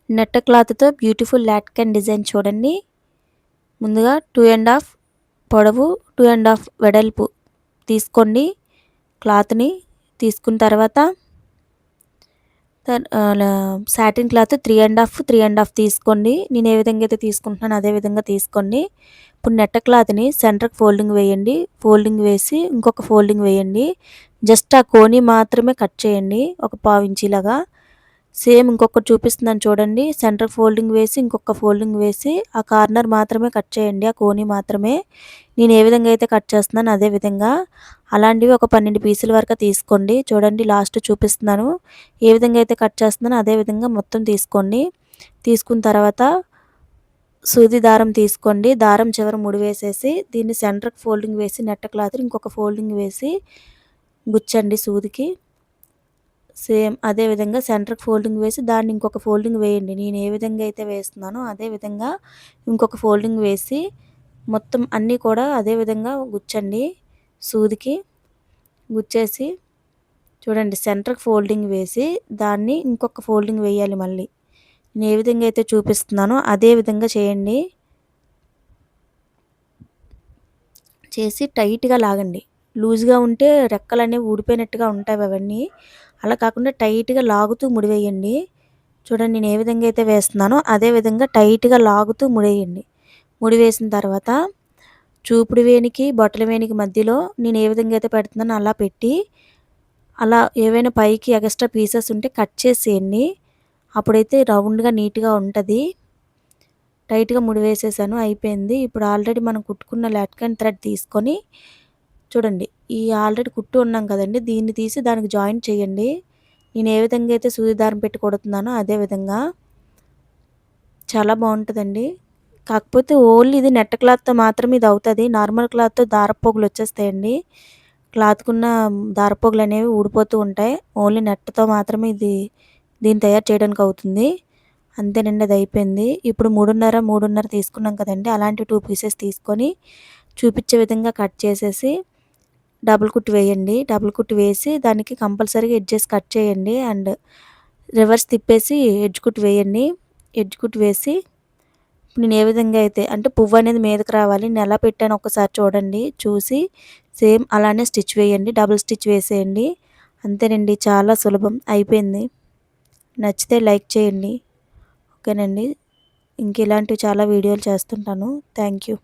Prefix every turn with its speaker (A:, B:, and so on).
A: Net క్లాత్తో beautiful లాట్కన్ design చూడండి. ముందుగా 2.5 పొడవు 2.5 వెడల్పు తీసుకోండి. క్లాత్ని తీసుకున్న తర్వాత సాటిన్ క్లాత్ 3.5 తీసుకోండి. నేను ఏ విధంగా అయితే తీసుకుంటున్నానో అదే విధంగా తీసుకోండి. ఇప్పుడు నెట్ క్లాత్ని సెంటర్కి ఫోల్డింగ్ వేయండి. ఫోల్డింగ్ వేసి ఇంకొక ఫోల్డింగ్ వేయండి. జస్ట్ ఆ కోని మాత్రమే కట్ చేయండి, ఒక పావు ఇంచీలాగా. సేమ్ ఇంకొకటి చూపిస్తున్నాను చూడండి. సెంటర్ ఫోల్డింగ్ వేసి ఇంకొక ఫోల్డింగ్ వేసి ఆ కార్నర్ మాత్రమే కట్ చేయండి, ఆ కోని మాత్రమే. నేను ఏ విధంగా అయితే కట్ చేస్తున్నానో అదే విధంగా అలాంటివి ఒక 12 పీసుల వరకు తీసుకోండి. చూడండి లాస్ట్ చూపిస్తున్నాను. ఏ విధంగా అయితే కట్ చేస్తున్నానో అదే విధంగా మొత్తం తీసుకోండి. తీసుకున్న తర్వాత సూది దారం తీసుకోండి. దారం చివర ముడి వేసేసి దీన్ని సెంటర్కి ఫోల్డింగ్ వేసి నెట్ క్లాత్ ఇంకొక ఫోల్డింగ్ వేసి గుచ్చండి సూదికి. సేమ్ అదే విధంగా సెంటర్కి ఫోల్డింగ్ వేసి దాన్ని ఇంకొక ఫోల్డింగ్ వేయండి. నేను ఏ విధంగా అయితే వేస్తున్నానో అదే విధంగా ఇంకొక ఫోల్డింగ్ వేసి మొత్తం అన్నీ కూడా అదే విధంగా గుచ్చండి సూదికి. గుచ్చేసి చూడండి సెంటర్కి ఫోల్డింగ్ వేసి దాన్ని ఇంకొక ఫోల్డింగ్ వేయాలి మళ్ళీ. నేను ఏ విధంగా అయితే చూపిస్తున్నానో అదే విధంగా చేయండి. చేసి టైట్గా లాగండి. లూజ్గా ఉంటే రెక్కలు అనేవి ఊడిపోయినట్టుగా ఉంటాయి అవన్నీ. అలా కాకుండా టైట్గా లాగుతూ ముడివేయండి. చూడండి నేను ఏ విధంగా అయితే వేస్తున్నానో అదే విధంగా టైట్గా లాగుతూ ముడేయండి. ముడి వేసిన తర్వాత చూపుడు వేనికి బొటల వేనికి మధ్యలో నేను ఏ విధంగా అయితే పెడుతున్నానో అలా పెట్టి అలా ఏవైనా పైకి ఎక్స్ట్రా పీసెస్ ఉంటే కట్ చేసేయండి. అప్పుడైతే రౌండ్గా నీట్గా ఉంటుంది. టైట్గా ముడి వేసేసాను, అయిపోయింది. ఇప్పుడు ఆల్రెడీ మనం కుట్టుకున్న లాట్కన్ థ్రెడ్ తీసుకొని చూడండి ఈ ఆల్రెడీ కుట్టు ఉన్నాం కదండి, దీన్ని తీసి దానికి జాయింట్ చేయండి. నేను ఏ విధంగా అయితే సూది దారం పెట్టి కొడుతున్నానో అదే విధంగా. చాలా బాగుంటుందండి. కాకపోతే ఓన్లీ ఇది నెట్ క్లాత్తో మాత్రమే ఇది అవుతుంది. నార్మల్ క్లాత్తో దారపోగులు వచ్చేస్తాయండి. క్లాత్కున్న దారపోగులు అనేవి ఊడిపోతూ ఉంటాయి. ఓన్లీ నెట్తో మాత్రమే దీన్ని తయారు చేయడానికి అవుతుంది. అంతేనండి, అది అయిపోయింది. ఇప్పుడు 3.5 తీసుకున్నాం కదండి, అలాంటి 2 పీసెస్ తీసుకొని చూపించే విధంగా కట్ చేసేసి డబుల్ కుట్టు వేయండి. డబుల్ కుట్టు వేసి దానికి కంపల్సరీగా ఎడ్జెస్ కట్ చేయండి అండ్ రివర్స్ తిప్పేసి ఎడ్జ్ కుట్టు వేయండి. ఎడ్జ్ కుట్టు వేసి నేను ఏ విధంగా అయితే అంటే పువ్వు అనేది మీదకి రావాలి, నేను ఎలా పెట్టానో ఒకసారి చూడండి. చూసి సేమ్ అలానే స్టిచ్ వేయండి, డబుల్ స్టిచ్ వేసేయండి. అంతేనండి, చాలా సులభం, అయిపోయింది. నచ్చితే లైక్ చేయండి. ఓకేనండి. ఇంక ఇలాంటివి చాలా వీడియోలు చేస్తుంటాను. Thank you.